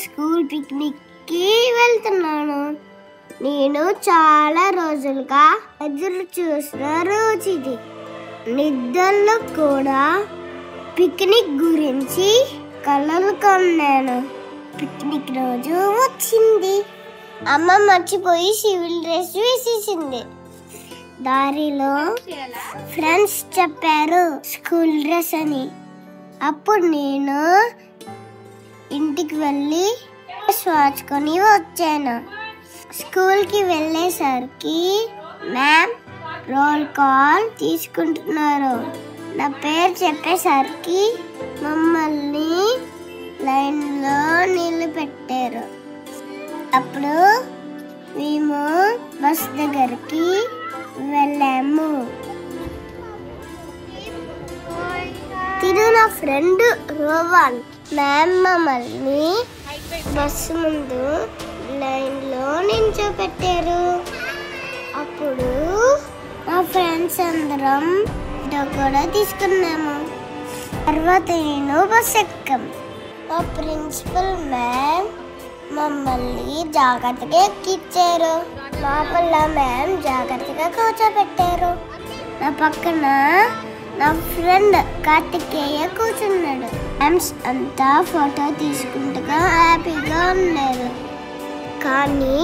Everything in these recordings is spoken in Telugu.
స్కూల్ పిక్నిక్కి వెళ్తున్నాను. నేను చాలా రోజులుగా ఎదురు చూసిన రోజు ఇది. నిద్రలో కూడా పిక్నిక్ గురించి కలలు కన్నాను. పిక్నిక్ రోజు వచ్చింది. అమ్మ మర్చిపోయి సివిల్ డ్రెస్ వేసేసింది. దారిలో ఫ్రెండ్స్ చెప్పారు స్కూల్ డ్రెస్ అని. అప్పుడు నేను ఇంటికి వెళ్ళి మార్చుకొని వచ్చాను. స్కూల్కి వెళ్ళేసరికి మ్యామ్ రోల్ కాల్ తీసుకుంటున్నారు. నా పేరు చెప్పేసరికి మమ్మల్ని లైన్లో నిలబెట్టారు. అప్పుడు మేము బస్ దగ్గరికి వెళ్ళాము. తిను నా ఫ్రెండ్ రోవాన్. మ్యామ్ మమ్మల్ని బస్సు ముందు లైన్లో నిల్చోబెట్టారు. అప్పుడు మా ఫ్రెండ్స్ అందరం కూడా తీసుకున్నాము. తర్వాత నేను బస్ ఎక్కాం. మా ప్రిన్సిపల్ మ్యామ్ మమ్మల్ని జాగ్రత్తగా ఎక్కించారు. లోపల మ్యామ్ జాగ్రత్తగా కూర్చోబెట్టారు. నా పక్కన నా ఫ్రెండ్ కార్తికేయ కూర్చున్నాడు. మ్యామ్స్ అంతా ఫోటో తీసుకుంటూ హ్యాపీగా ఉన్నారు. కానీ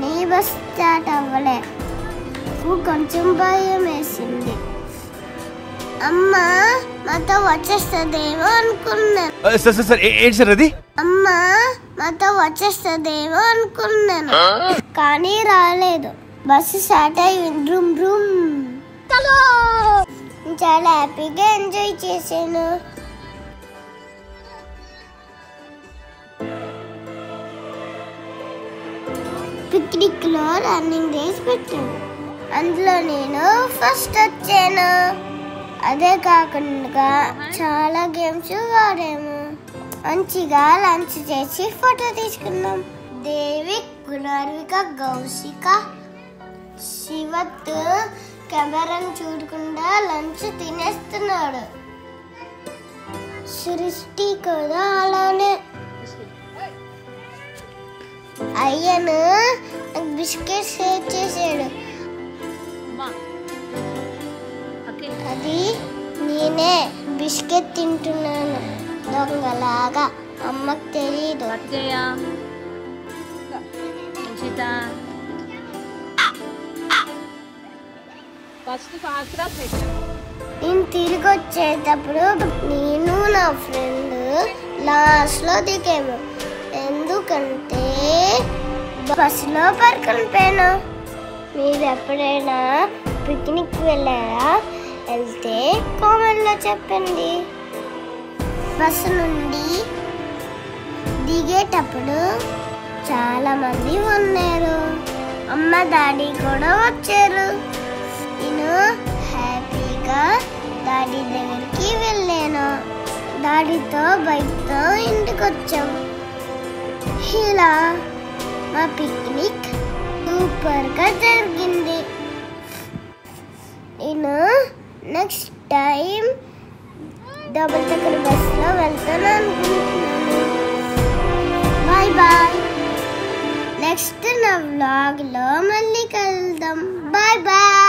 నీ బస్ స్టార్ట్ అవ్వలే. కొంచెం భయం వేసింది. అమ్మ మాతో వచ్చేస్తుందేమో అనుకున్నాను. అమ్మ మాతో వచ్చేస్తుందేమో అనుకున్నాను, కానీ రాలేదు. బస్సు స్టార్ట్ అయ్యింది. రూమ్ రూమ్ చాలా హ్యాపీగా ఎంజాయ్ చేశాను. పిక్నిక్ లో రన్నింగ్ రేస్ పెట్టాను. అందులో నేను ఫస్ట్ వచ్చాను. అదే కాకుండా చాలా గేమ్స్ ఆడాము. మంచిగా లంచ్ చేసి ఫోటో తీసుకున్నాం. దేవి, గుణార్విక, గౌశిక, శివత్ కెమెరాను చూడకుండా లంచ్ తినేస్తున్నాడు. సృష్టి కూడా అలానే. అయ్యను బిస్కెట్ షేర్ చేసాడు. అది నేనే బిస్కెట్ తింటున్నాను దొంగలాగా. అమ్మకు తెలీదు. నేను తిరిగి వచ్చేటప్పుడు నేను నా ఫ్రెండ్ లాస్ట్ లో దిగాము. ఎందుకంటే బస్సులో పడుకొని పోయాను. మీరు ఎప్పుడైనా పిక్నిక్ వెళ్ళారా? వెళ్తే కామెంట్లో చెప్పండి. బస్సు నుండి దిగేటప్పుడు చాలా మంది ఉన్నారు. అమ్మ డాడీ కూడా వచ్చారు. నేను హ్యాపీగా డాడీ దగ్గరికి వెళ్ళాను. డాడీతో బైక్తో ఇంటికి వచ్చాము. ఇలా మా పిక్నిక్ సూపర్గా జరిగింది. నేను నెక్స్ట్ టైం డబుల్ చక్ర బస్సులో వెళ్తాను అనుకుంటున్నాను. Bye bye. నెక్స్ట్ నా వ్లాగ్లో మళ్ళీ కలుద్దాం. Bye bye.